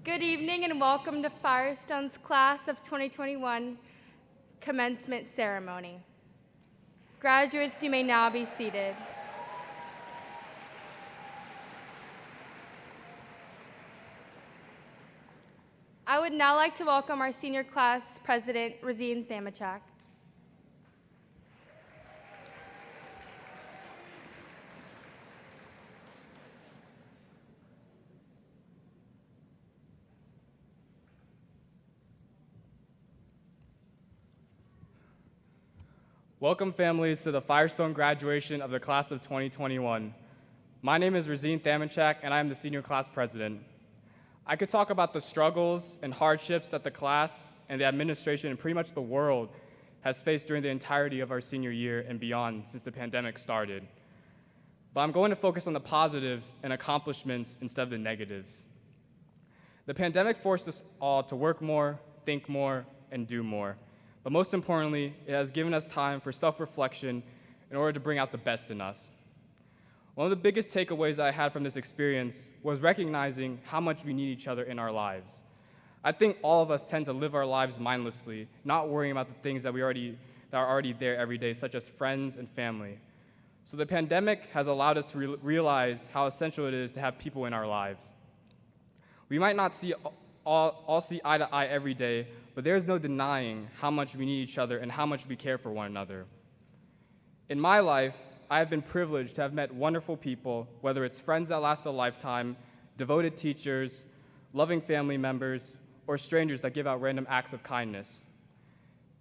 Good evening and welcome to Firestone's Class of 2021 Commencement Ceremony. Graduates, you may now be seated. I would now like to welcome our senior class president, Razine Thamachak. Welcome, families, to the Firestone graduation of the class of 2021. My name is Razine Thamachak, and I am the senior class president. I could talk about the struggles and hardships that the class and the administration and pretty much the world has faced during the entirety of our senior year and beyond since the pandemic started. But I'm going to focus on the positives and accomplishments instead of the negatives. The pandemic forced us all to work more, think more, and do more. But most importantly, it has given us time for self-reflection in order to bring out the best in us. One of the biggest takeaways I had from this experience was recognizing how much we need each other in our lives. I think all of us tend to live our lives mindlessly, not worrying about the things that are already there every day, such as friends and family. So the pandemic has allowed us to realize how essential it is to have people in our lives. We might not all see eye to eye every day, but there's no denying how much we need each other and how much we care for one another. In my life, I have been privileged to have met wonderful people, whether it's friends that last a lifetime, devoted teachers, loving family members, or strangers that give out random acts of kindness.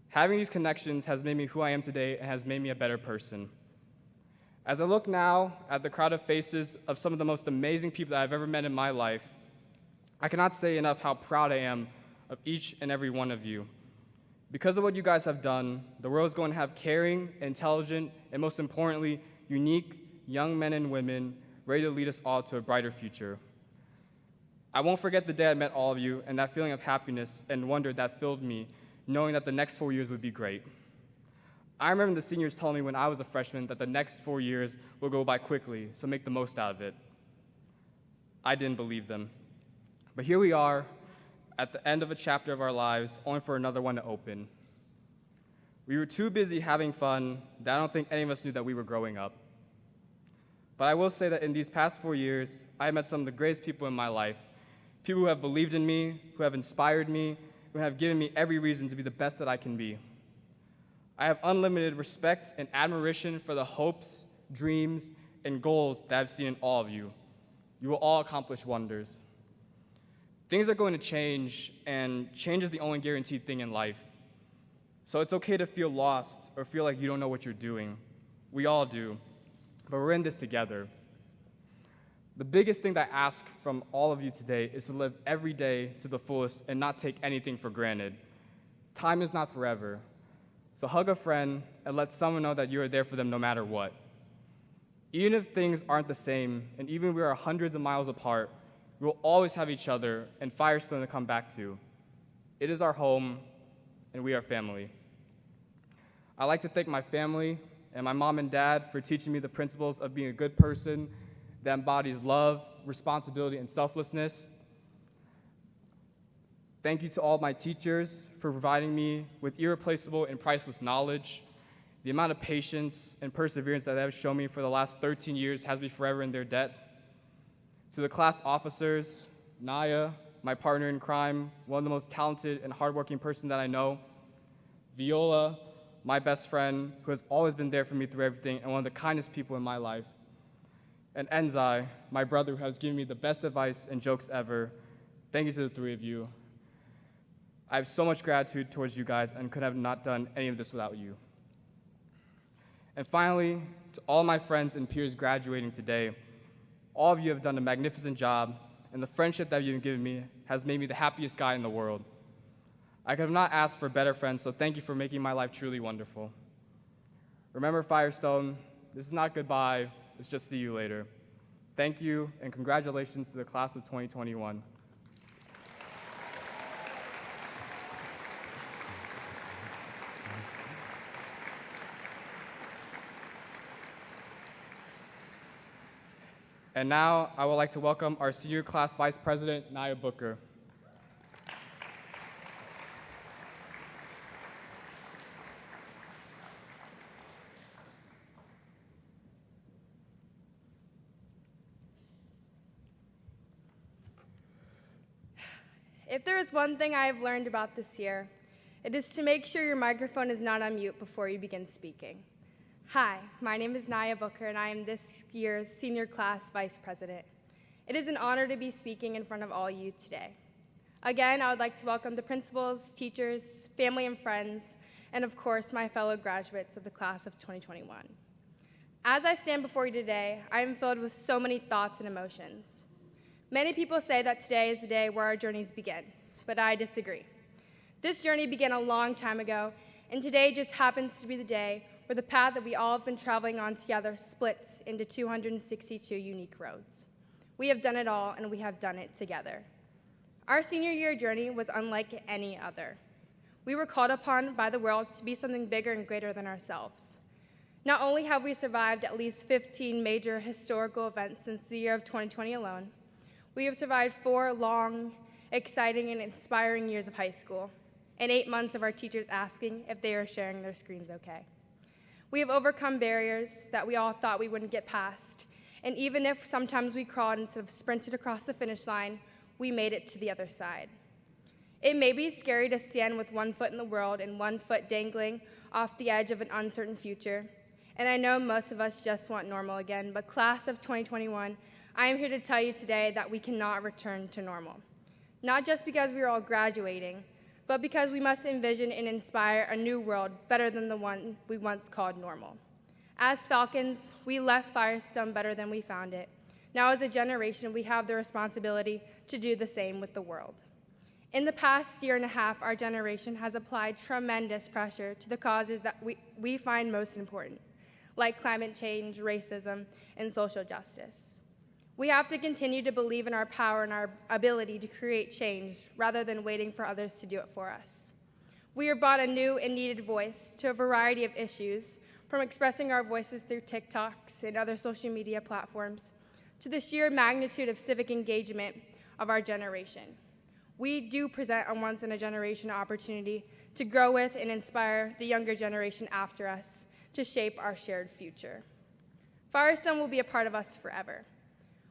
Having these connections has made me who I am today and has made me a better person. As I look now at the crowd of faces of some of the most amazing people that I've ever met in my life, I cannot say enough how proud I am of each and every one of you. Because of what you guys have done, the world is going to have caring, intelligent, and most importantly, unique young men and women ready to lead us all to a brighter future. I won't forget the day I met all of you and that feeling of happiness and wonder that filled me, knowing that the next 4 years would be great. I remember the seniors telling me when I was a freshman that the next 4 years will go by quickly, so make the most out of it. I didn't believe them. But here we are, at the end of a chapter of our lives, only for another one to open. We were too busy having fun that I don't think any of us knew that we were growing up. But I will say that in these past 4 years, I have met some of the greatest people in my life, people who have believed in me, who have inspired me, who have given me every reason to be the best that I can be. I have unlimited respect and admiration for the hopes, dreams, and goals that I've seen in all of you. You will all accomplish wonders. Things are going to change, and change is the only guaranteed thing in life. So it's okay to feel lost or feel like you don't know what you're doing. We all do, but we're in this together. The biggest thing that I ask from all of you today is to live every day to the fullest and not take anything for granted. Time is not forever, so hug a friend and let someone know that you are there for them no matter what. Even if things aren't the same, and even if we are hundreds of miles apart, we will always have each other and Firestone to come back to. It is our home, and we are family. I'd like to thank my family and my mom and dad for teaching me the principles of being a good person that embodies love, responsibility, and selflessness. Thank you to all my teachers for providing me with irreplaceable and priceless knowledge. The amount of patience and perseverance that they have shown me for the last 13 years has me forever in their debt. To the class officers, Naya, my partner in crime, one of the most talented and hardworking person that I know, Viola, my best friend, who has always been there for me through everything and one of the kindest people in my life, and Enzai, my brother, who has given me the best advice and jokes ever. Thank you to the three of you. I have so much gratitude towards you guys and could have not done any of this without you. And finally, to all my friends and peers graduating today, all of you have done a magnificent job, and the friendship that you've given me has made me the happiest guy in the world. I could have not asked for better friends, so thank you for making my life truly wonderful. Remember, Firestone, this is not goodbye, it's just see you later. Thank you, and congratulations to the class of 2021. And now I would like to welcome our senior class vice president, Naya Booker. If there is one thing I have learned about this year, it is to make sure your microphone is not on mute before you begin speaking. Hi, my name is Naya Booker, and I am this year's senior class vice president. It is an honor to be speaking in front of all you today. Again, I would like to welcome the principals, teachers, family and friends, and of course, my fellow graduates of the class of 2021. As I stand before you today, I am filled with so many thoughts and emotions. Many people say that today is the day where our journeys begin, but I disagree. This journey began a long time ago, and today just happens to be the day where the path that we all have been traveling on together splits into 262 unique roads. We have done it all, and we have done it together. Our senior year journey was unlike any other. We were called upon by the world to be something bigger and greater than ourselves. Not only have we survived at least 15 major historical events since the year of 2020 alone, we have survived 4 long, exciting, and inspiring years of high school, and 8 months of our teachers asking if they are sharing their screens okay. We have overcome barriers that we all thought we wouldn't get past, and even if sometimes we crawled instead of sprinted across the finish line, we made it to the other side. It may be scary to stand with 1 foot in the world and 1 foot dangling off the edge of an uncertain future, and I know most of us just want normal again, but class of 2021, I am here to tell you today that we cannot return to normal. Not just because we are all graduating, but because we must envision and inspire a new world better than the one we once called normal. As Falcons, we left Firestone better than we found it. Now as a generation, we have the responsibility to do the same with the world. In the past year and a half, our generation has applied tremendous pressure to the causes that we find most important, like climate change, racism, and social justice. We have to continue to believe in our power and our ability to create change rather than waiting for others to do it for us. We are brought a new and needed voice to a variety of issues, from expressing our voices through TikToks and other social media platforms, to the sheer magnitude of civic engagement of our generation. We do present a once-in-a-generation opportunity to grow with and inspire the younger generation after us to shape our shared future. Firestone will be a part of us forever.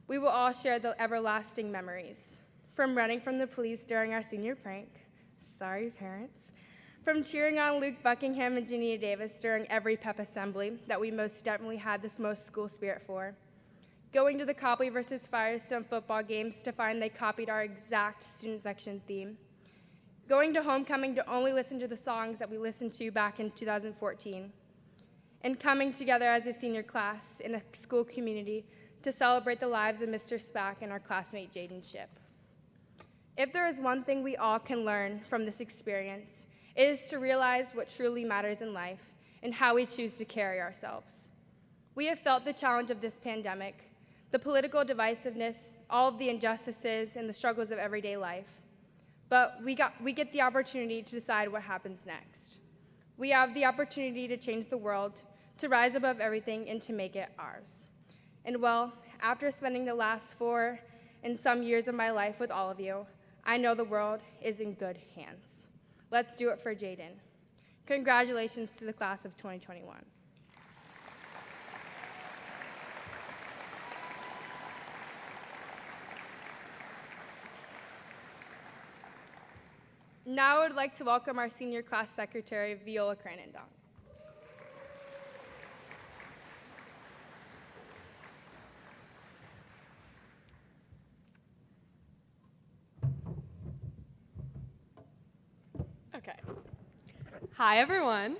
We will all share the everlasting memories, from running from the police during our senior prank, sorry parents, from cheering on Luke Buckingham and Jania Davis during every pep assembly that we most definitely had this most school spirit for, going to the Copley versus Firestone football games to find they copied our exact student section theme, going to homecoming to only listen to the songs that we listened to back in 2014, and coming together as a senior class in a school community to celebrate the lives of Mr. Spack and our classmate Jaden Ship. If there is one thing we all can learn from this experience, it is to realize what truly matters in life and how we choose to carry ourselves. We have felt the challenge of this pandemic, the political divisiveness, all of the injustices and the struggles of everyday life, but we get the opportunity to decide what happens next. We have the opportunity to change the world, to rise above everything, and to make it ours. And well, after spending the last 4 and some years of my life with all of you, I know the world is in good hands. Let's do it for Jaden. Congratulations to the class of 2021. Now I would like to welcome our senior class secretary, Viola Cranendonk. Okay. Hi, everyone.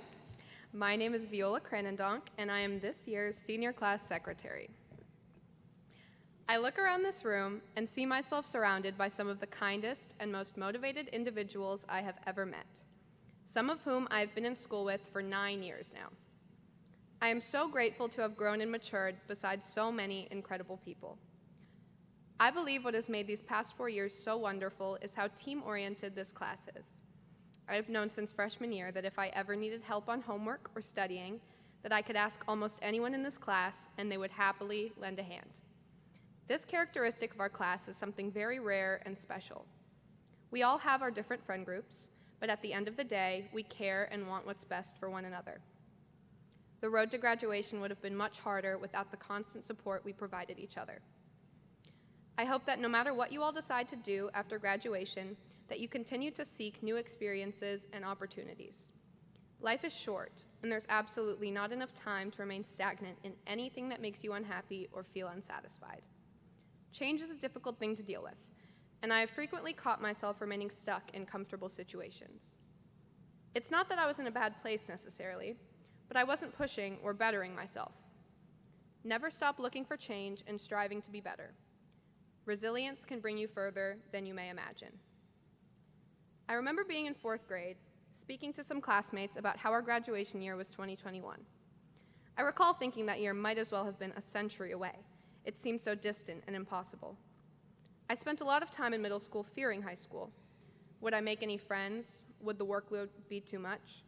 My name is Viola Cranendonk, and I am this year's senior class secretary. I look around this room and see myself surrounded by some of the kindest and most motivated individuals I have ever met, some of whom I've been in school with for 9 years now. I am so grateful to have grown and matured beside so many incredible people. I believe what has made these past 4 years so wonderful is how team-oriented this class is. I've known since freshman year that if I ever needed help on homework or studying, that I could ask almost anyone in this class and they would happily lend a hand. This characteristic of our class is something very rare and special. We all have our different friend groups, but at the end of the day, we care and want what's best for one another. The road to graduation would have been much harder without the constant support we provided each other. I hope that no matter what you all decide to do after graduation, that you continue to seek new experiences and opportunities. Life is short, and there's absolutely not enough time to remain stagnant in anything that makes you unhappy or feel unsatisfied. Change is a difficult thing to deal with, and I have frequently caught myself remaining stuck in comfortable situations. It's not that I was in a bad place necessarily, but I wasn't pushing or bettering myself. Never stop looking for change and striving to be better. Resilience can bring you further than you may imagine. I remember being in 4th grade, speaking to some classmates about how our graduation year was 2021. I recall thinking that year might as well have been a century away. It seemed so distant and impossible. I spent a lot of time in middle school fearing high school. Would I make any friends? Would the workload be too much?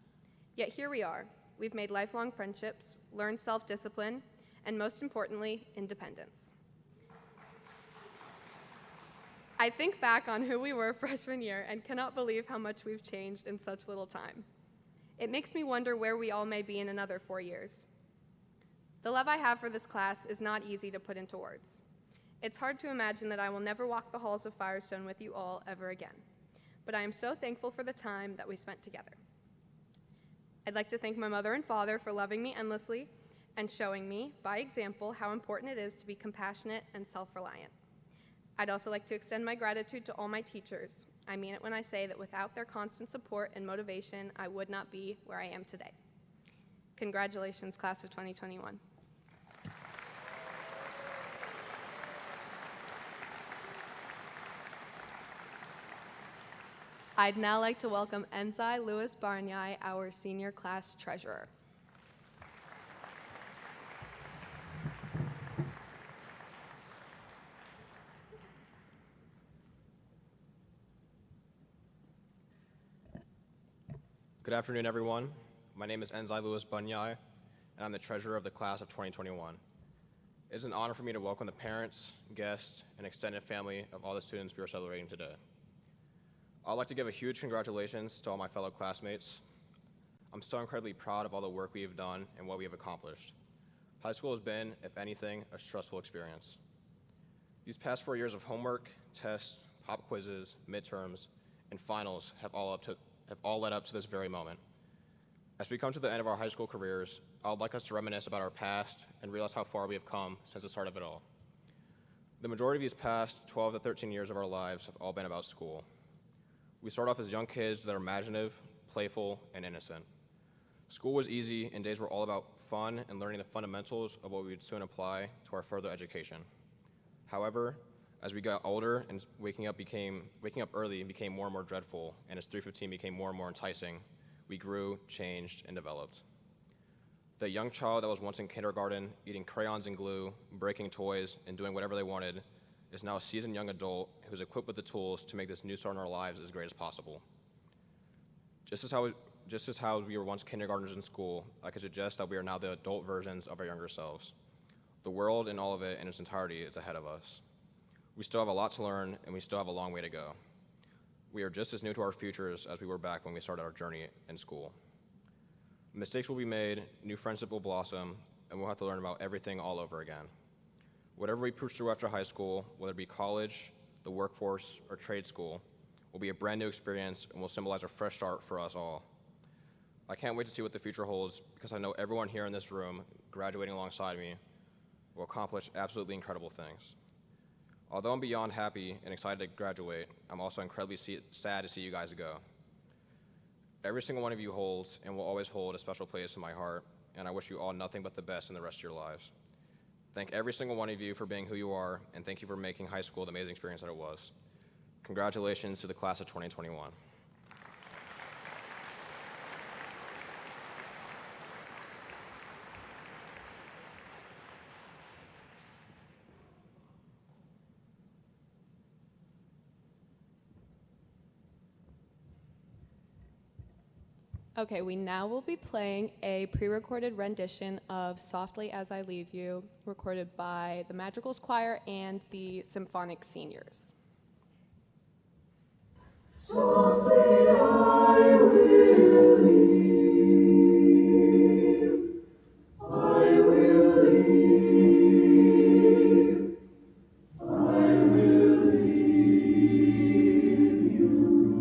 Yet here we are. We've made lifelong friendships, learned self-discipline, and most importantly, independence. I think back on who we were freshman year and cannot believe how much we've changed in such little time. It makes me wonder where we all may be in another 4 years. The love I have for this class is not easy to put into words. It's hard to imagine that I will never walk the halls of Firestone with you all ever again, but I am so thankful for the time that we spent together. I'd like to thank my mother and father for loving me endlessly and showing me, by example, how important it is to be compassionate and self-reliant. I'd also like to extend my gratitude to all my teachers. I mean it when I say that without their constant support and motivation, I would not be where I am today. Congratulations, class of 2021. I'd now like to welcome Enzai Lewis Barnyai, our senior class treasurer. Good afternoon, everyone. My name is Enzai Lewis Bunyai, and I'm the treasurer of the class of 2021. It is an honor for me to welcome the parents, guests, and extended family of all the students we are celebrating today. I'd like to give a huge congratulations to all my fellow classmates. I'm so incredibly proud of all the work we have done and what we have accomplished. High school has been, if anything, a stressful experience. These past 4 years of homework, tests, pop quizzes, midterms, and finals have all led up to this very moment. As we come to the end of our high school careers, I would like us to reminisce about our past and realize how far we have come since the start of it all. The majority of these past 12 to 13 years of our lives have all been about school. We start off as young kids that are imaginative, playful, and innocent. School was easy, and days were all about fun and learning the fundamentals of what we would soon apply to our further education. However, as we got older and waking up early became more and more dreadful, and as 3:15 became more and more enticing, we grew, changed, and developed. The young child that was once in kindergarten, eating crayons and glue, breaking toys, and doing whatever they wanted, is now a seasoned young adult who's equipped with the tools to make this new start in our lives as great as possible. Just as how we were once kindergartners in school, I could suggest that we are now the adult versions of our younger selves. The world and all of it in its entirety is ahead of us. We still have a lot to learn, and we still have a long way to go. We are just as new to our futures as we were back when we started our journey in school. Mistakes will be made, new friendships will blossom, and we'll have to learn about everything all over again. Whatever we pursue after high school, whether it be college, the workforce, or trade school, will be a brand new experience and will symbolize a fresh start for us all. I can't wait to see what the future holds because I know everyone here in this room, graduating alongside me, will accomplish absolutely incredible things. Although I'm beyond happy and excited to graduate, I'm also incredibly sad to see you guys go. Every single one of you holds and will always hold a special place in my heart, and I wish you all nothing but the best in the rest of your lives. Thank every single one of you for being who you are, and thank you for making high school the amazing experience that it was. Congratulations to the class of 2021. Okay, we now will be playing a pre-recorded rendition of Softly As I Leave You, recorded by the Madrigals Choir and the Symphonic Seniors. Softly I will leave, I will leave, I will leave you.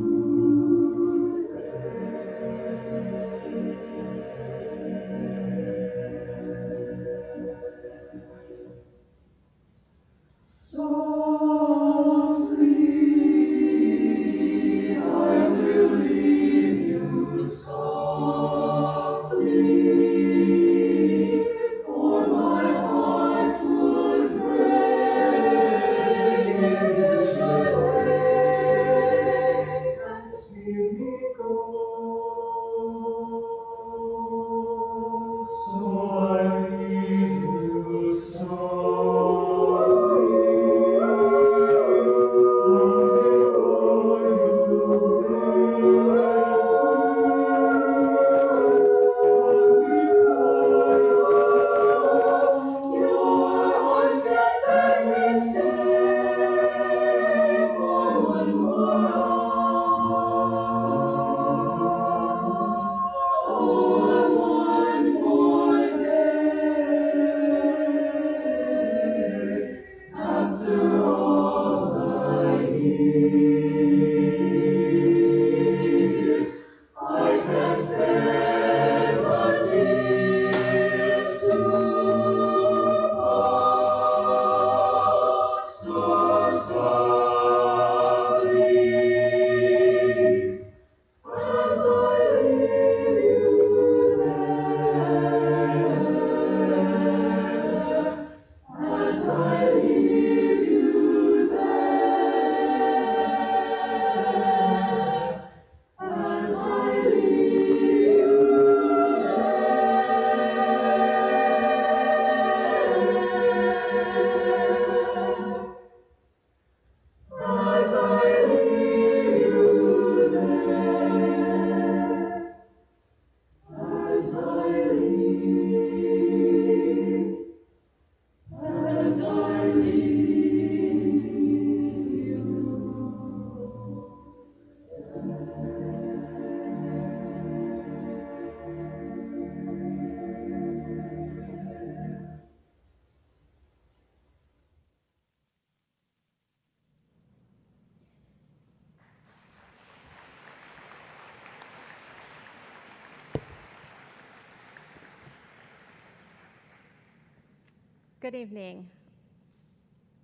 Good evening.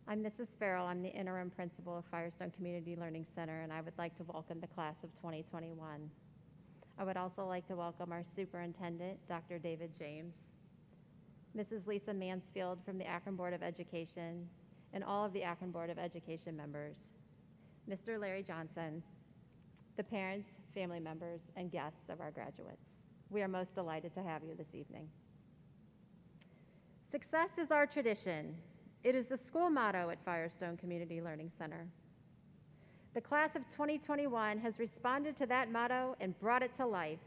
I'm Mrs. Farrell. I'm the interim principal of Firestone Community Learning Center, and I would like to welcome the class of 2021. I would also like to welcome our superintendent, Dr. David James, Mrs. Lisa Mansfield from the Akron Board of Education, and all of the Akron Board of Education members, Mr. Larry Johnson, the parents, family members, and guests of our graduates. We are most delighted to have you this evening. Success is our tradition. It is the school motto at Firestone Community Learning Center. The class of 2021 has responded to that motto and brought it to life.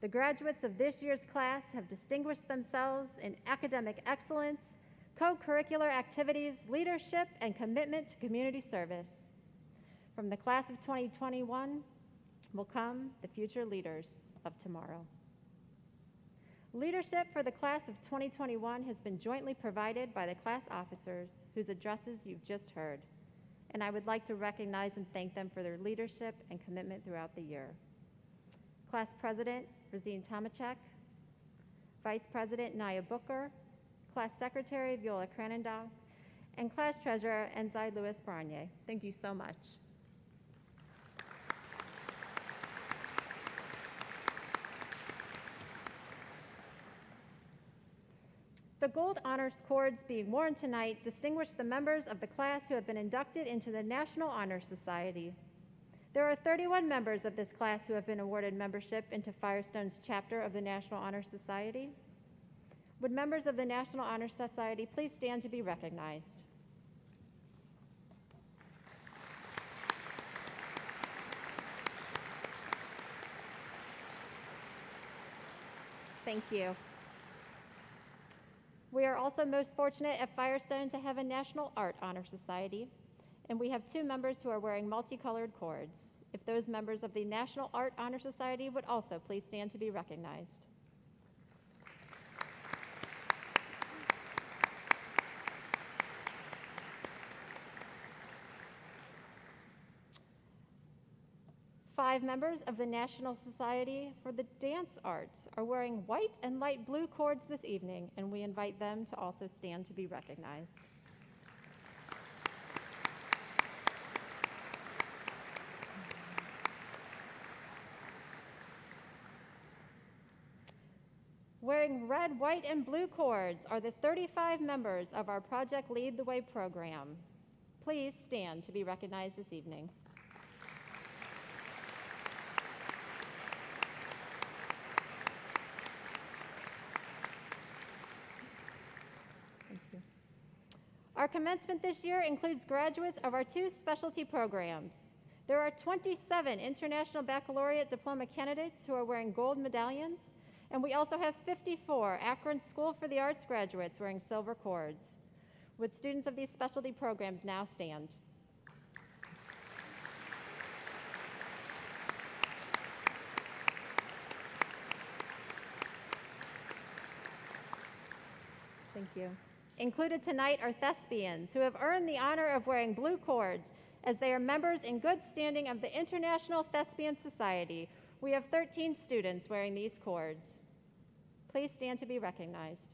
The graduates of this year's class have distinguished themselves in academic excellence, co-curricular activities, leadership, and commitment to community service. From the class of 2021 will come the future leaders of tomorrow. Leadership for the class of 2021 has been jointly provided by the class officers whose addresses you've just heard, and I would like to recognize and thank them for their leadership and commitment throughout the year. Class President Rosine Tomachek, Vice President Naya Booker, Class Secretary Viola Cranendonk, and Class Treasurer Enzai Louis Barnier. Thank you so much. The gold honors cords being worn tonight distinguish the members of the class who have been inducted into the National Honor Society. There are 31 members of this class who have been awarded membership into Firestone's chapter of the National Honor Society. Would members of the National Honor Society please stand to be recognized? Thank you. We are also most fortunate at Firestone to have a National Art Honor Society, and we have 2 members who are wearing multicolored cords. If those members of the National Art Honor Society would also please stand to be recognized. Five members of the National Society for the Dance Arts are wearing white and light blue cords this evening, and we invite them to also stand to be recognized. Wearing red, white, and blue cords are the 35 members of our Project Lead the Way program. Please stand to be recognized this evening. Our commencement this year includes graduates of our 2 specialty programs. There are 27 International Baccalaureate Diploma candidates who are wearing gold medallions, and we also have 54 Akron School for the Arts graduates wearing silver cords. Would students of these specialty programs now stand? Thank you. Included tonight are thespians who have earned the honor of wearing blue cords as they are members in good standing of the International Thespian Society. We have 13 students wearing these cords. Please stand to be recognized.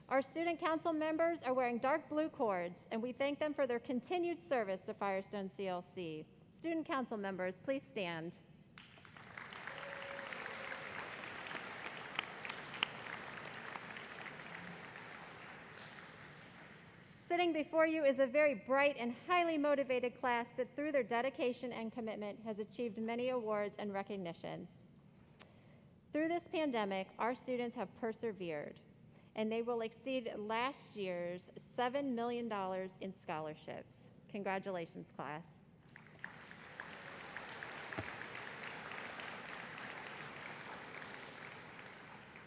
Our student council members are wearing dark blue cords, and we thank them for their continued service to Firestone CLC. Student council members, please stand. Sitting before you is a very bright and highly motivated class that through their dedication and commitment has achieved many awards and recognitions. Through this pandemic, our students have persevered, and they will exceed last year's $7 million in scholarships. Congratulations, class.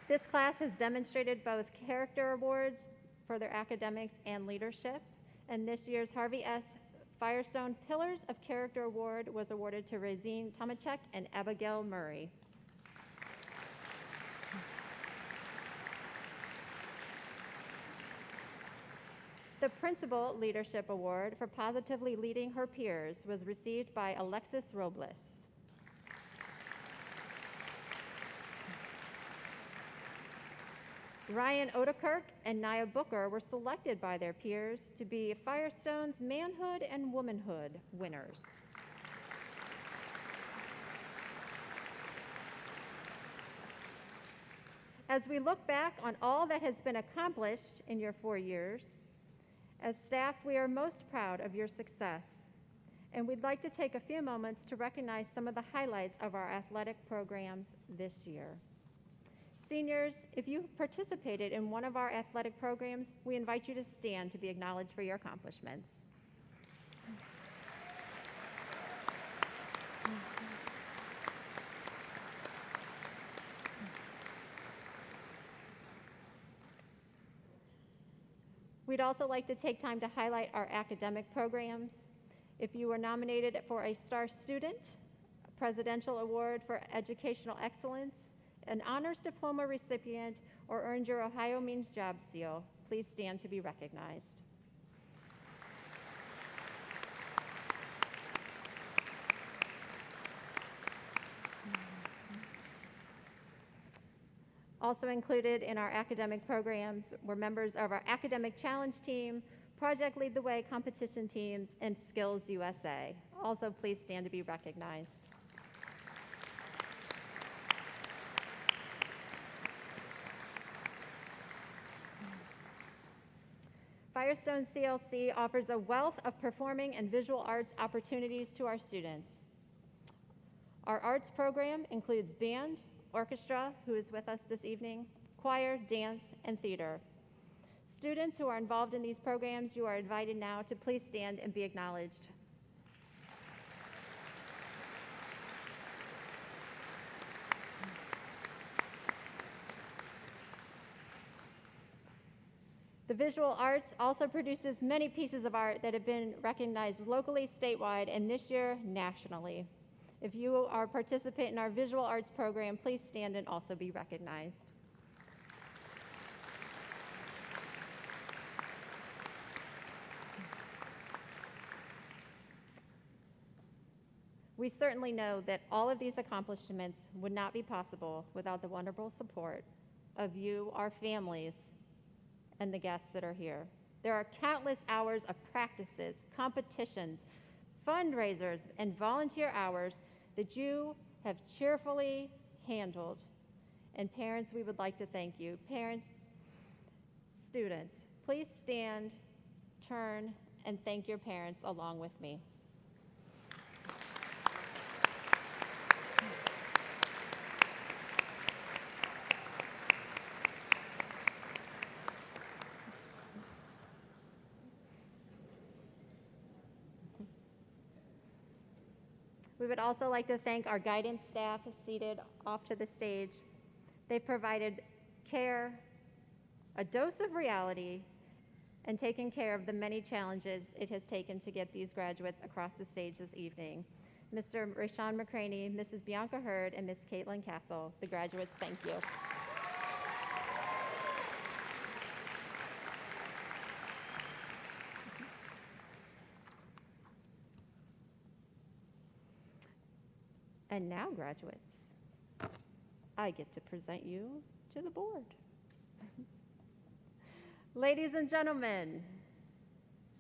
This class has demonstrated both character awards for their academics and leadership, and this year's Harvey S. Firestone Pillars of Character Award was awarded to Rosine Tomachek and Abigail Murray. The Principal Leadership Award for positively leading her peers was received by Alexis Robles. Ryan Odekirk and Nia Booker were selected by their peers to be Firestone's Manhood and Womanhood winners. As we look back on all that has been accomplished in your 4 years, as staff, we are most proud of your success, and we'd like to take a few moments to recognize some of the highlights of our athletic programs this year. Seniors, if you participated in one of our athletic programs, we invite you to stand to be acknowledged for your accomplishments. We'd also like to take time to highlight our academic programs. If you were nominated for a Star Student, a Presidential Award for Educational Excellence, an honors diploma recipient, or earned your Ohio Means Job Seal, please stand to be recognized. Also included in our academic programs were members of our Academic Challenge Team, Project Lead the Way competition teams, and Skills USA. Also, please stand to be recognized. Firestone CLC offers a wealth of performing and visual arts opportunities to our students. Our arts program includes band, orchestra, who is with us this evening, choir, dance, and theater. Students who are involved in these programs, you are invited now to please stand and be acknowledged. The visual arts also produces many pieces of art that have been recognized locally, statewide, and this year, nationally. If you are a participant in our visual arts program, please stand and also be recognized. We certainly know that all of these accomplishments would not be possible without the wonderful support of you, our families, and the guests that are here. There are countless hours of practices, competitions, fundraisers, and volunteer hours that you have cheerfully handled. And parents, we would like to thank you. Parents, students, please stand, turn, and thank your parents along with me. We would also like to thank our guidance staff seated off to the stage. They've provided care, a dose of reality, and taken care of the many challenges it has taken to get these graduates across the stage this evening. Mr. Rashawn McCraney, Mrs. Bianca Hurd, and Ms. Caitlin Castle, the graduates, thank you. And now, graduates, I get to present you to the board. Ladies and gentlemen,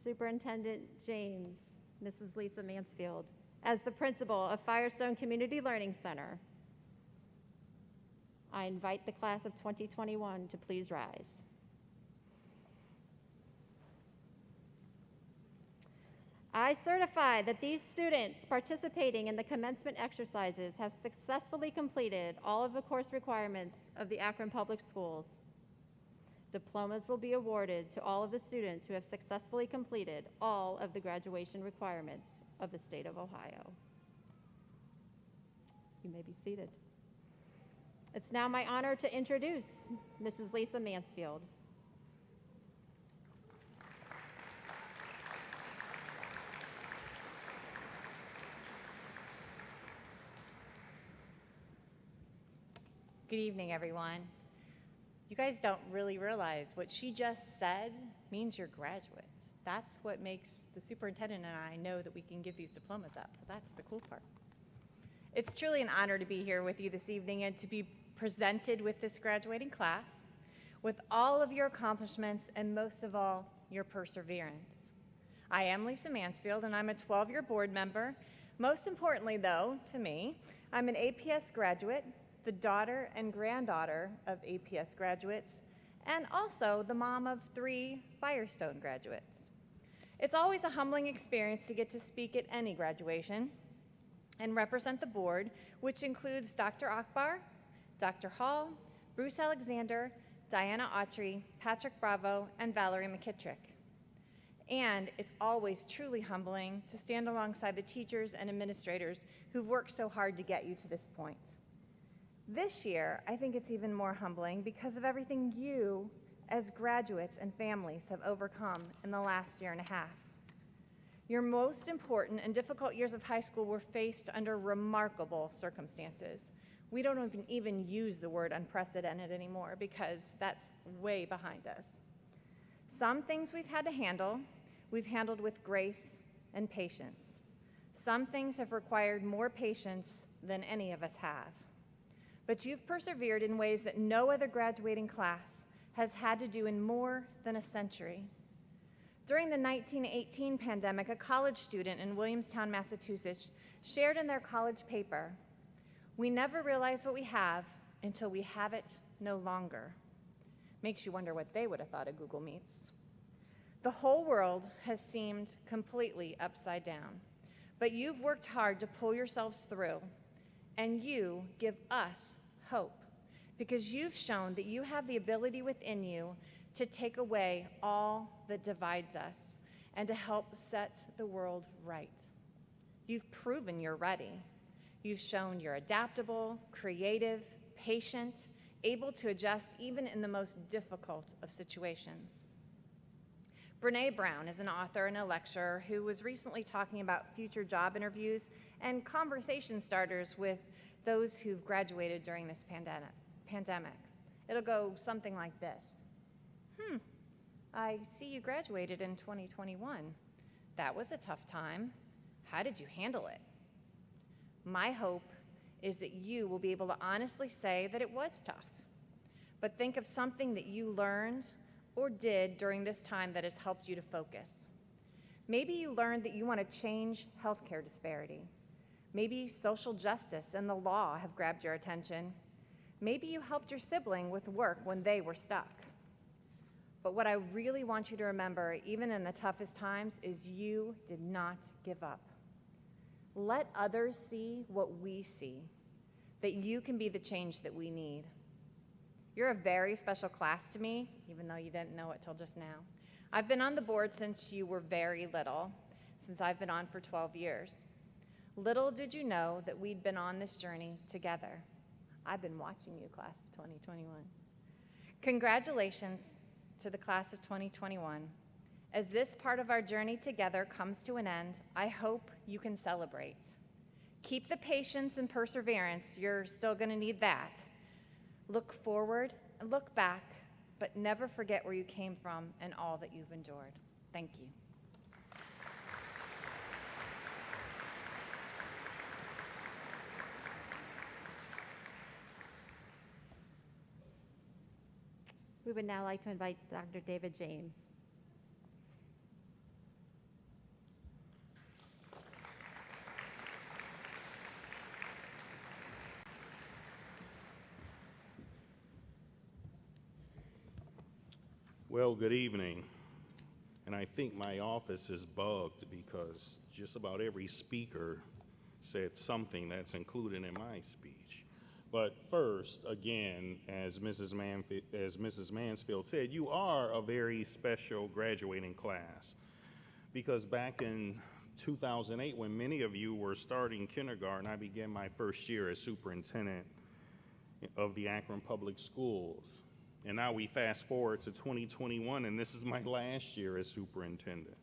Superintendent James, Mrs. Lisa Mansfield, as the principal of Firestone Community Learning Center, I invite the class of 2021 to please rise. I certify that these students participating in the commencement exercises have successfully completed all of the course requirements of the Akron Public Schools. Diplomas will be awarded to all of the students who have successfully completed all of the graduation requirements of the state of Ohio. You may be seated. It's now my honor to introduce Mrs. Lisa Mansfield. Good evening, everyone. You guys don't really realize what she just said means you're graduates. That's what makes the superintendent and I know that we can give these diplomas out, so that's the cool part. It's truly an honor to be here with you this evening and to be presented with this graduating class, with all of your accomplishments and most of all, your perseverance. I am Lisa Mansfield and I'm a 12-year board member. Most importantly though, to me, I'm an APS graduate, the daughter and granddaughter of APS graduates, and also the mom of 3 Firestone graduates. It's always a humbling experience to get to speak at any graduation and represent the board, which includes Dr. Akbar, Dr. Hall, Bruce Alexander, Diana Autry, Patrick Bravo, and Valerie McKittrick. And it's always truly humbling to stand alongside the teachers and administrators who've worked so hard to get you to this point. This year, I think it's even more humbling because of everything you, as graduates and families, have overcome in the last year and a half. Your most important and difficult years of high school were faced under remarkable circumstances. We don't even use the word unprecedented anymore because that's way behind us. Some things we've had to handle, we've handled with grace and patience. Some things have required more patience than any of us have. But you've persevered in ways that no other graduating class has had to do in more than a century. During the 1918 pandemic, a college student in Williamstown, Massachusetts, shared in their college paper, "We never realize what we have until we have it no longer." Makes you wonder what they would have thought of Google Meets. The whole world has seemed completely upside down, but you've worked hard to pull yourselves through, and you give us hope because you've shown that you have the ability within you to take away all that divides us and to help set the world right. You've proven you're ready. You've shown you're adaptable, creative, patient, able to adjust even in the most difficult of situations. Brené Brown is an author and a lecturer who was recently talking about future job interviews and conversation starters with those who've graduated during this pandemic. It'll go something like this. I see you graduated in 2021. That was a tough time. How did you handle it? My hope is that you will be able to honestly say that it was tough, but think of something that you learned or did during this time that has helped you to focus. Maybe you learned that you want to change healthcare disparity. Maybe social justice and the law have grabbed your attention. Maybe you helped your sibling with work when they were stuck. But what I really want you to remember, even in the toughest times, is you did not give up. Let others see what we see, that you can be the change that we need. You're a very special class to me, even though you didn't know it till just now. I've been on the board since you were very little, since I've been on for 12 years. Little did you know that we'd been on this journey together. I've been watching you, class of 2021. Congratulations to the class of 2021. As this part of our journey together comes to an end, I hope you can celebrate. Keep the patience and perseverance. You're still going to need that. Look forward and look back, but never forget where you came from and all that you've endured. Thank you. We would now like to invite Dr. David James. Well, good evening. And I think my office is bugged because just about every speaker said something that's included in my speech. But first, again, as Mrs. Mansfield said, you are a very special graduating class because back in 2008, when many of you were starting kindergarten, I began my first year as superintendent of the Akron Public Schools. And now we fast forward to 2021, and this is my last year as superintendent.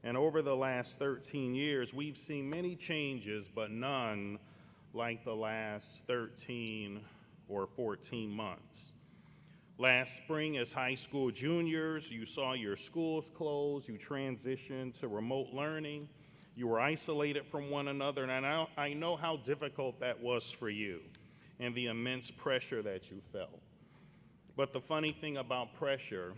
And over the last 13 years, we've seen many changes, but none like the last 13 or 14 months. Last spring, as high school juniors, you saw your schools close, you transitioned to remote learning, you were isolated from one another, and I know how difficult that was for you and the immense pressure that you felt. But the funny thing about pressure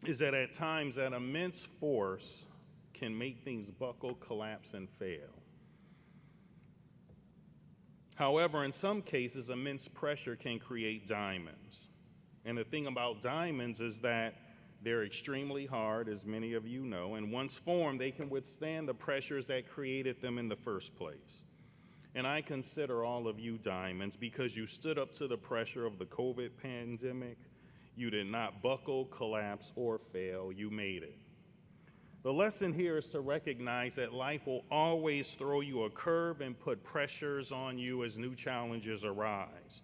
is that at times that immense force can make things buckle, collapse, and fail. However, in some cases, immense pressure can create diamonds. And the thing about diamonds is that they're extremely hard, as many of you know, and once formed, they can withstand the pressures that created them in the first place. And I consider all of you diamonds because you stood up to the pressure of the COVID pandemic. You did not buckle, collapse, or fail. You made it. The lesson here is to recognize that life will always throw you a curve and put pressures on you as new challenges arise.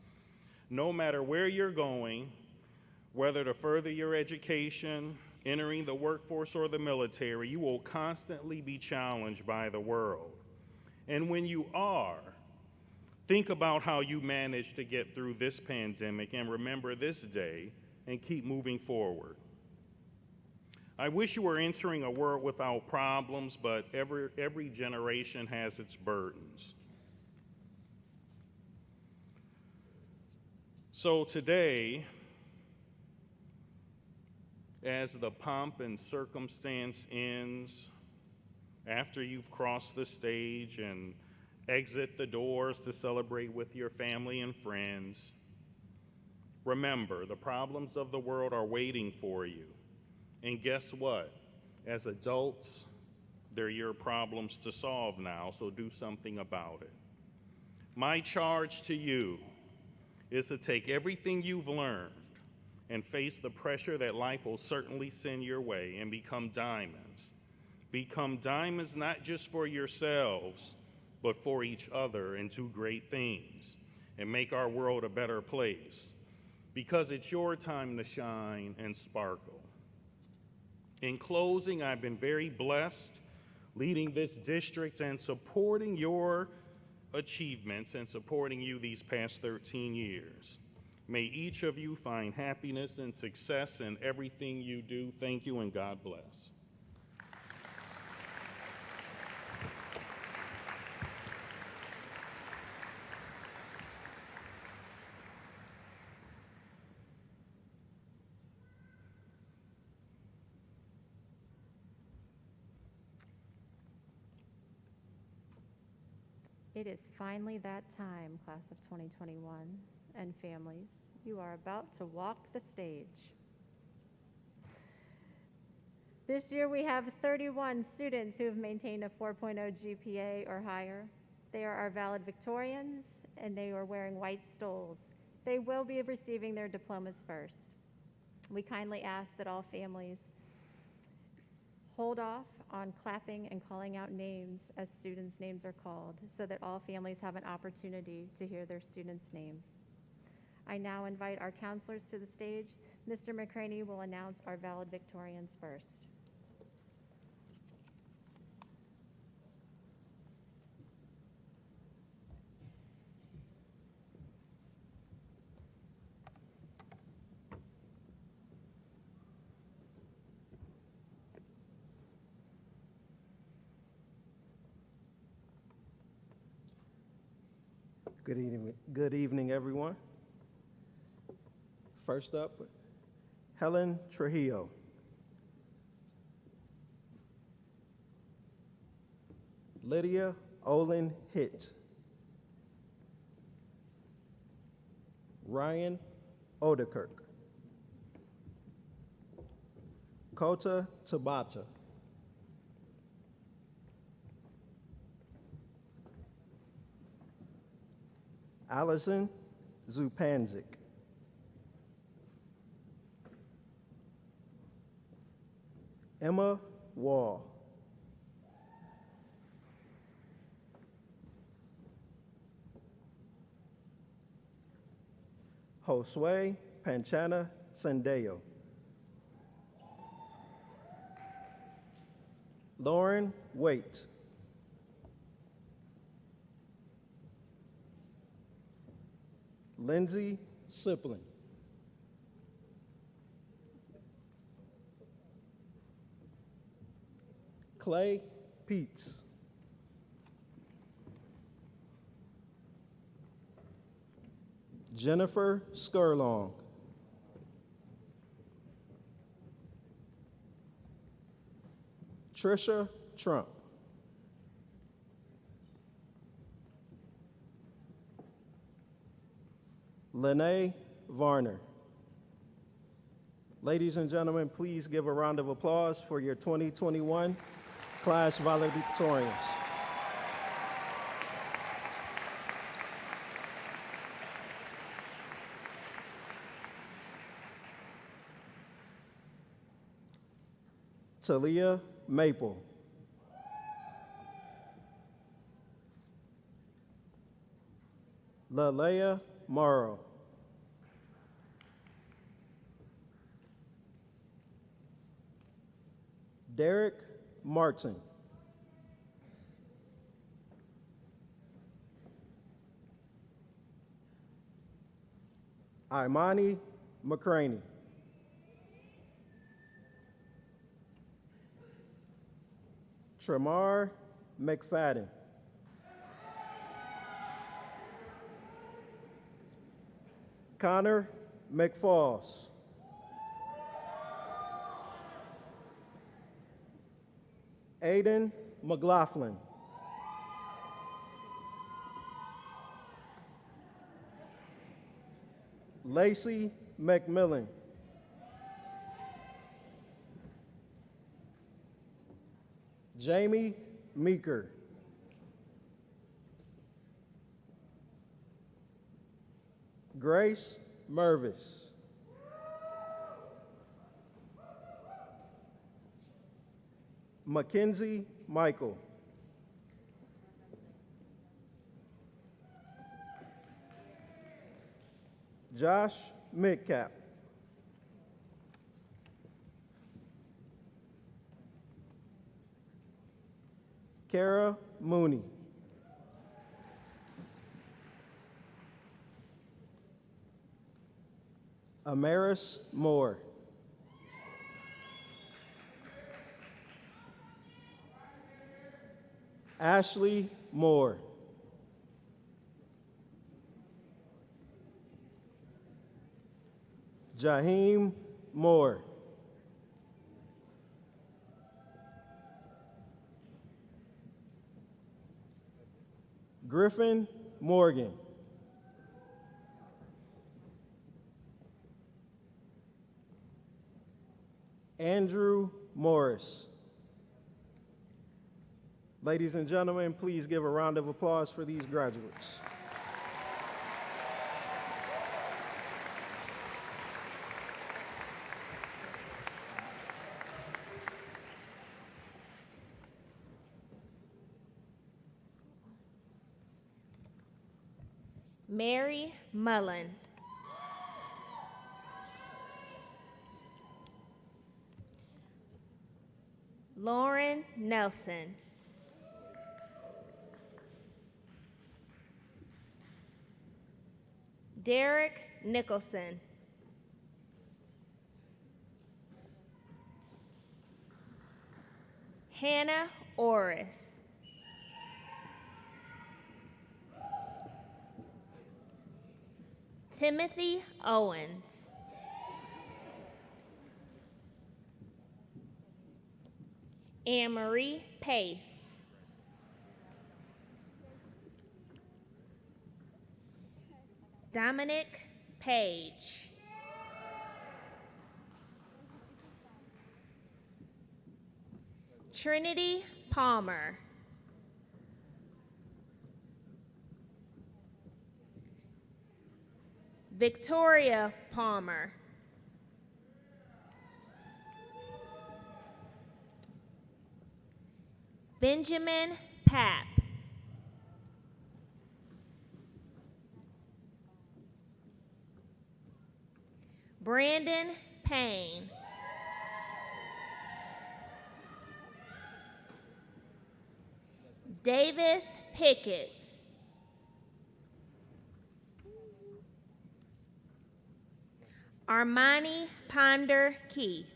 No matter where you're going, whether to further your education, entering the workforce, or the military, you will constantly be challenged by the world. And when you are, think about how you managed to get through this pandemic and remember this day and keep moving forward. I wish you were entering a world without problems, but every generation has its burdens. So today, as the pomp and circumstance ends, after you've crossed the stage and exit the doors to celebrate with your family and friends, remember, the problems of the world are waiting for you. And guess what? As adults, they're your problems to solve now, so do something about it. My charge to you is to take everything you've learned and face the pressure that life will certainly send your way and become diamonds. Become diamonds not just for yourselves, but for each other, and do great things and make our world a better place, because it's your time to shine and sparkle. In closing, I've been very blessed leading this district and supporting your achievements and supporting you these past 13 years. May each of you find happiness and success in everything you do. Thank you, and God bless. It is finally that time, class of 2021 and families. You are about to walk the stage. This year we have 31 students who have maintained a 4.0 GPA or higher. They are our valedictorians, and they are wearing white stoles. They will be receiving their diplomas first. We kindly ask that all families hold off on clapping and calling out names as students' names are called, so that all families have an opportunity to hear their students' names. I now invite our counselors to the stage. Mr. McCraney will announce our valedictorians first. Good evening, everyone. First up, Helen Trujillo. Lydia Olin Hitt. Ryan Odekirk. Kota Tabata. Allison Zupanzik. Emma Wall. Josue Panchana Sandeo. Lauren Waite. Lindsay Siplin. Clay Peets. Jennifer Skirlong. Trisha Trump. Lene Varner. Ladies and gentlemen, please give a round of applause for your 2021 class valedictorians. Talia Maple. Lalea Morrow. Derek Martin. Imani McCraney. Tremar McFadden. Connor McFalls. Aiden McLaughlin. Lacey McMillan. Jamie Meeker. Grace Mervis. Mackenzie Michael. Josh Midcap. Kara Mooney. Amaris Moore. Ashley Moore. Jaheim Moore. Griffin Morgan. Andrew Morris. Ladies and gentlemen, please give a round of applause for these graduates. Mary Mullen. Lauren Nelson. Derek Nicholson. Hannah Orris. Timothy Owens. Anne-Marie Pace. Dominic Page. Trinity Palmer. Victoria Palmer. Benjamin Papp. Brandon Payne. Davis Pickett. Armani Ponder Keith.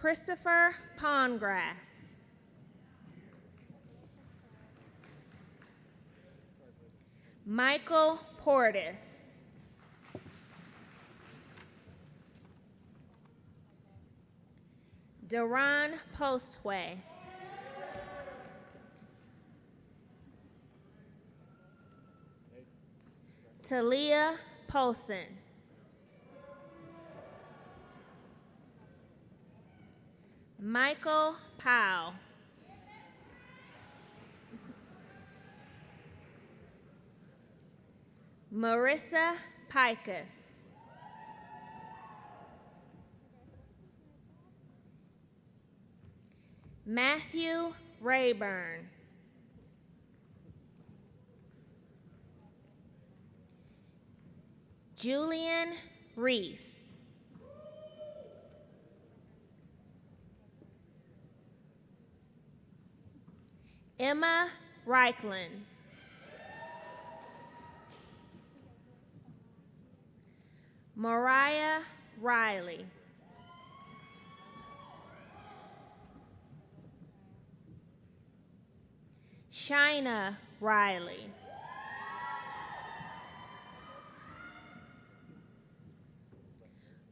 Christopher Pondgrass. Michael Portis. Duran Postway. Talia Polson. Michael Powell. Marissa Pikus. Matthew Rayburn. Julian Reese. Emma Reichland. Mariah Riley. Shina Riley.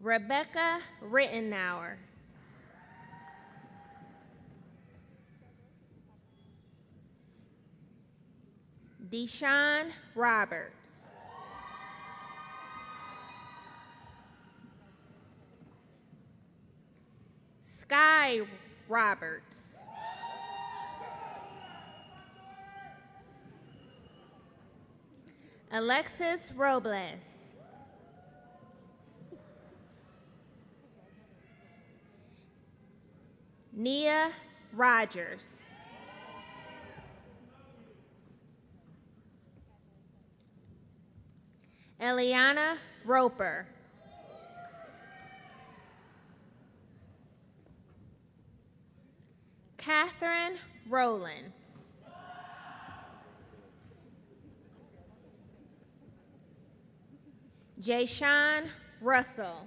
Rebecca Rittenauer. Deshaun Roberts. Sky Roberts. Alexis Robles. Nia Rogers. Eliana Roper. Catherine Rowland. Jayshawn Russell.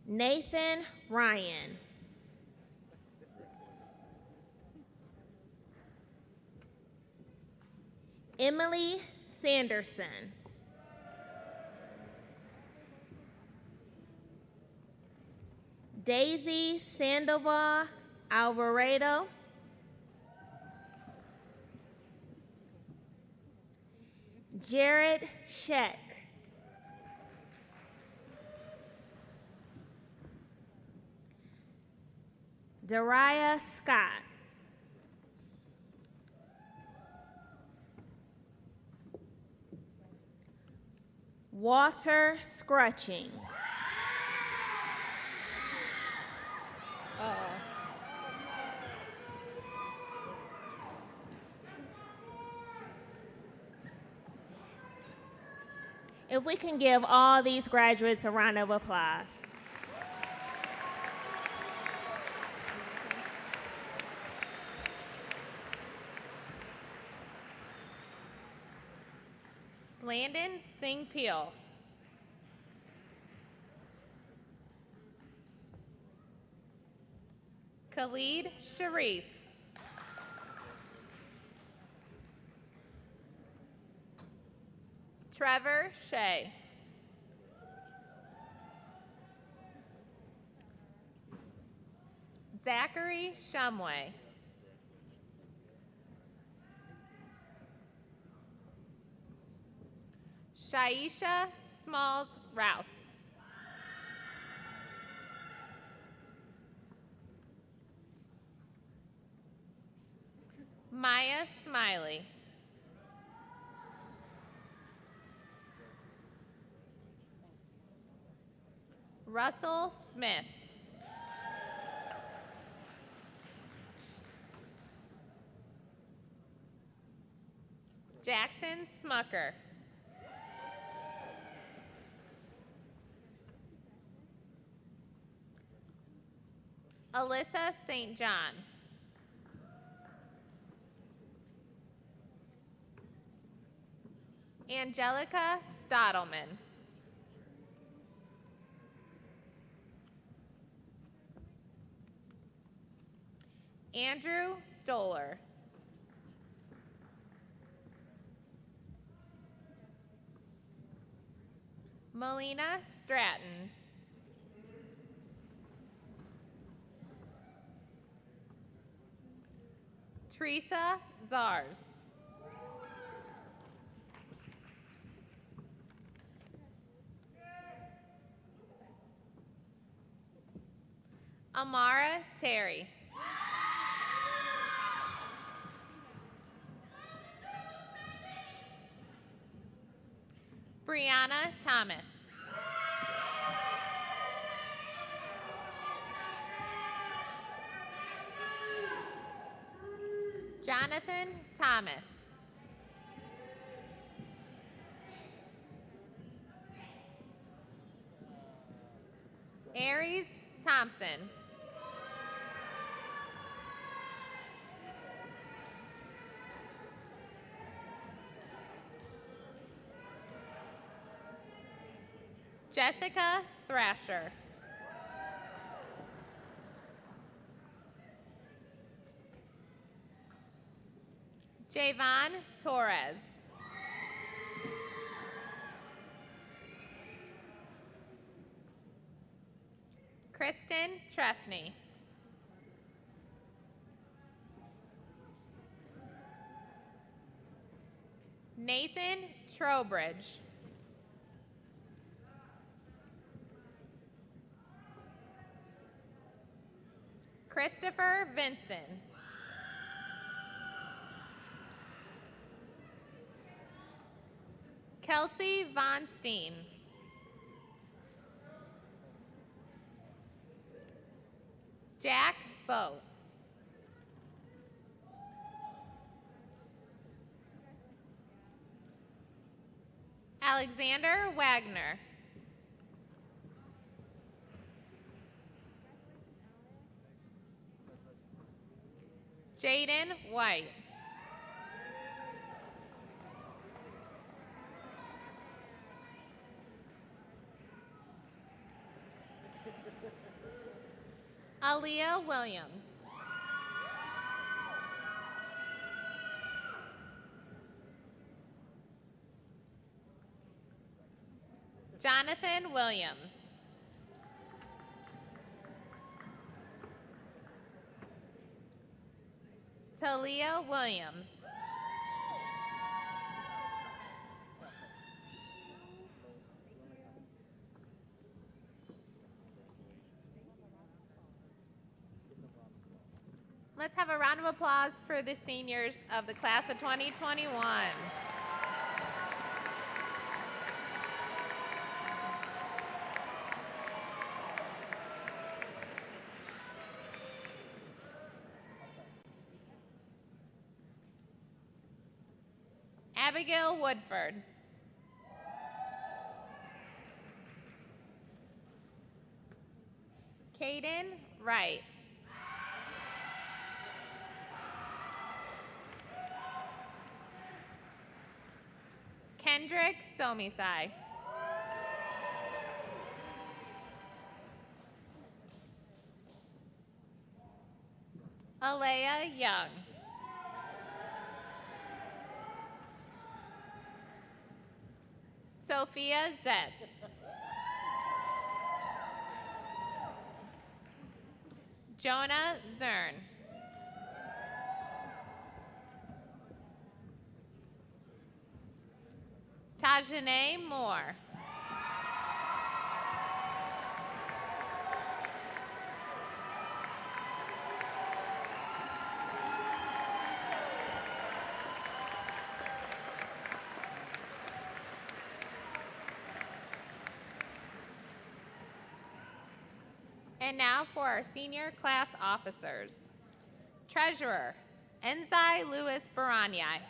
Nathan Ryan. Emily Sanderson. Daisy Sandoval Alvarado. Jared Sheck. Dariah Scott. Walter Scrutchings. If we can give all these graduates a round of applause. Landon Singh Peel. Khalid Sharif. Trevor Shea. Zachary Shumway. Shaisha Smalls Rouse. Maya Smiley. Russell Smith. Jackson Smucker. Alyssa St. John. Angelica Stottleman. Andrew Stoller. Melina Stratton. Teresa Zars. Amara Terry. Brianna Thomas. Jonathan Thomas. Aries Thompson. Jessica Thrasher. Javon Torres. Kristen Trefney. Nathan Trowbridge. Christopher Vinson. Kelsey Von Steen. Jack Boat. Alexander Wagner. Jaden White. Aaliyah Williams. Jonathan Williams. Talia Williams. Let's have a round of applause for the seniors of the class of 2021. Abigail Woodford. Caden Wright. Kendrick Somisai. Alea Young. Sophia Zetz. Jonah Zern. Tajane Moore. And now for our senior class officers. Treasurer, Enzai Louis Baranyai.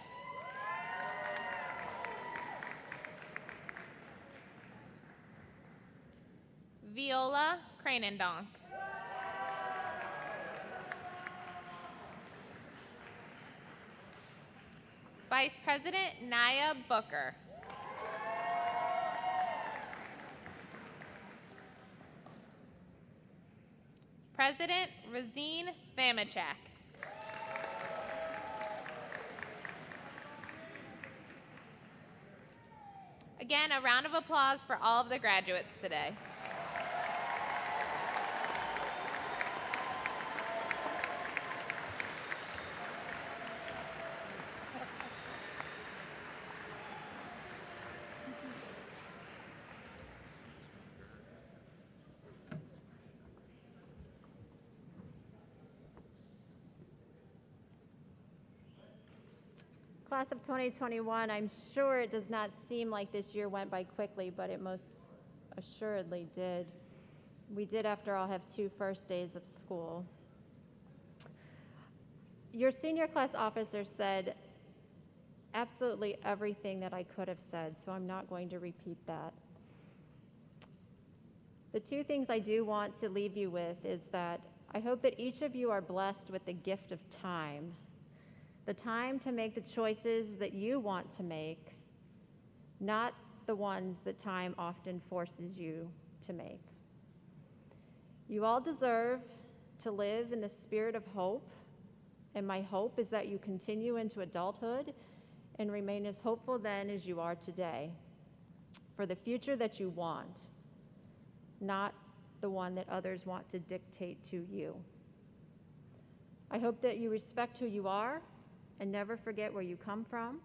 Viola Cranendonk. Vice President Naya Booker. President Razine Thamachak. Again, a round of applause for all of the graduates today. Class of 2021, I'm sure it does not seem like this year went by quickly, but it most assuredly did. We did, after all, have 2 first days of school. Your senior class officer said absolutely everything that I could have said, so I'm not going to repeat that. The 2 things I do want to leave you with is that I hope that each of you are blessed with the gift of time. The time to make the choices that you want to make, not the ones that time often forces you to make. You all deserve to live in the spirit of hope, and my hope is that you continue into adulthood and remain as hopeful then as you are today for the future that you want, not the one that others want to dictate to you. I hope that you respect who you are and never forget where you come from.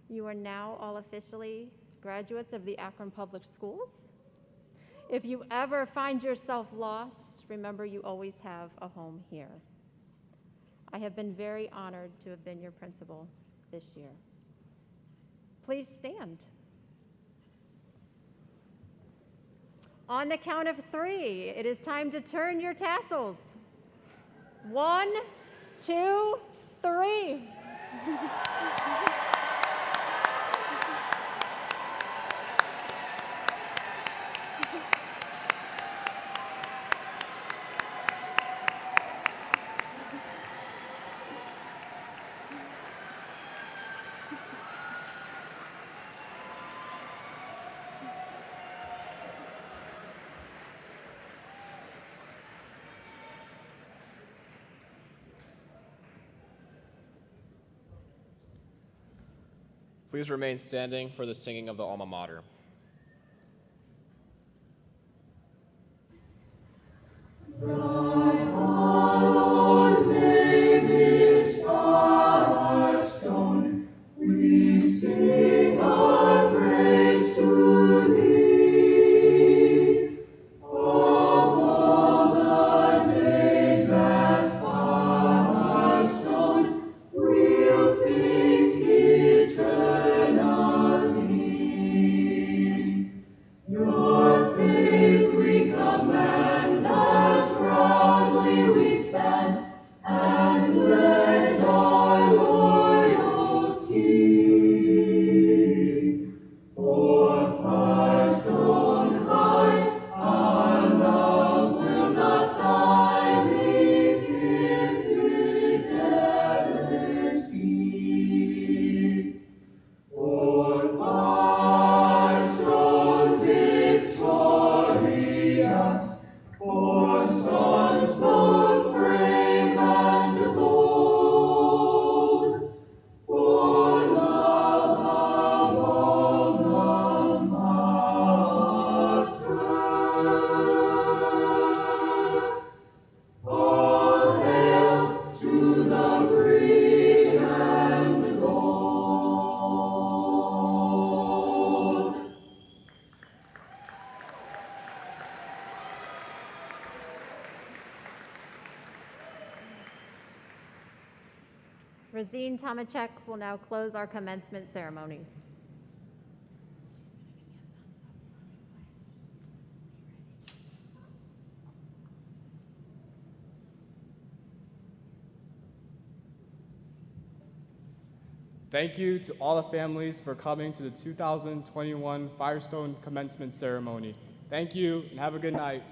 You are now all officially graduates of the Akron Public Schools. If you ever find yourself lost, remember you always have a home here. I have been very honored to have been your principal this year. Please stand. On the count of 3, it is time to turn your tassels. 1, 2, 3. Please remain standing for the singing of the alma mater. Lord, may this Firestone we sing our praise to thee. Of all the days at Firestone, we'll think eternally. Your faith we command as proudly we stand and pledge our loyalty. For Firestone High, our love will not die, we give fidelity. For Firestone victorious, for sons both brave and bold, for love of alma mater. All hail to the green and the gold. Razine Thamachak will now close our commencement ceremonies. Thank you to all the families for coming to the 2021 Firestone Commencement Ceremony. Thank you and have a good night.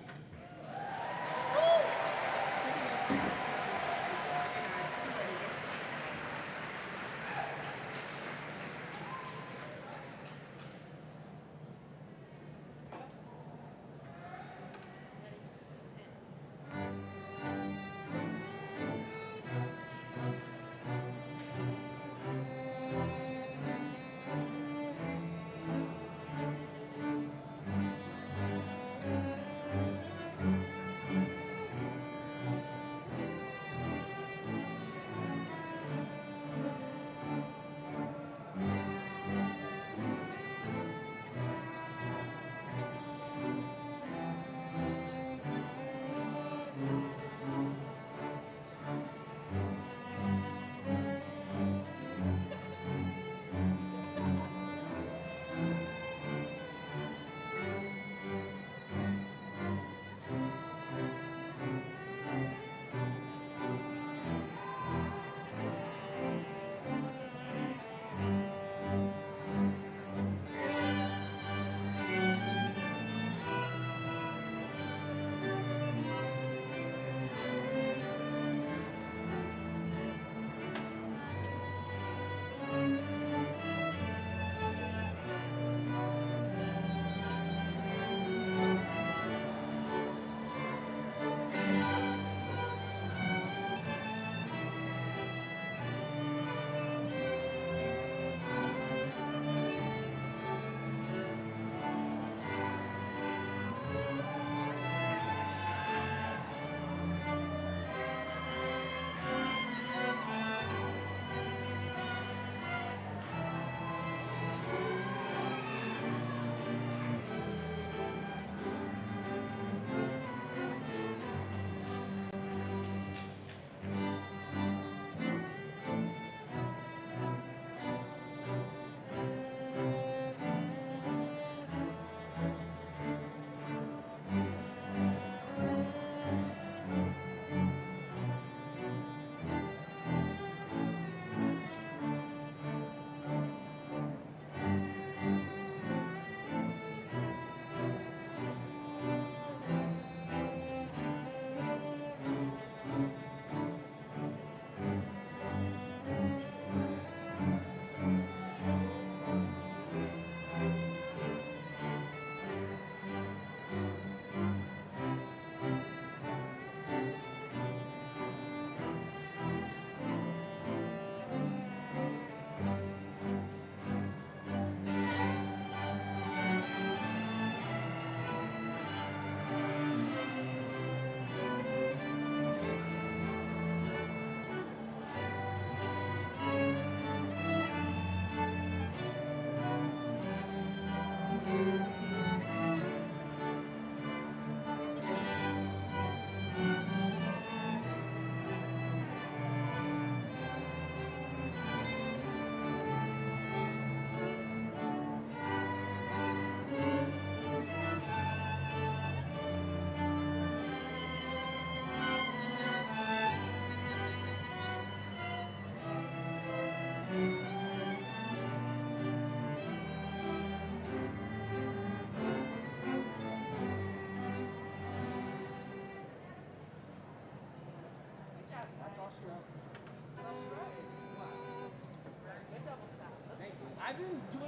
I've been doing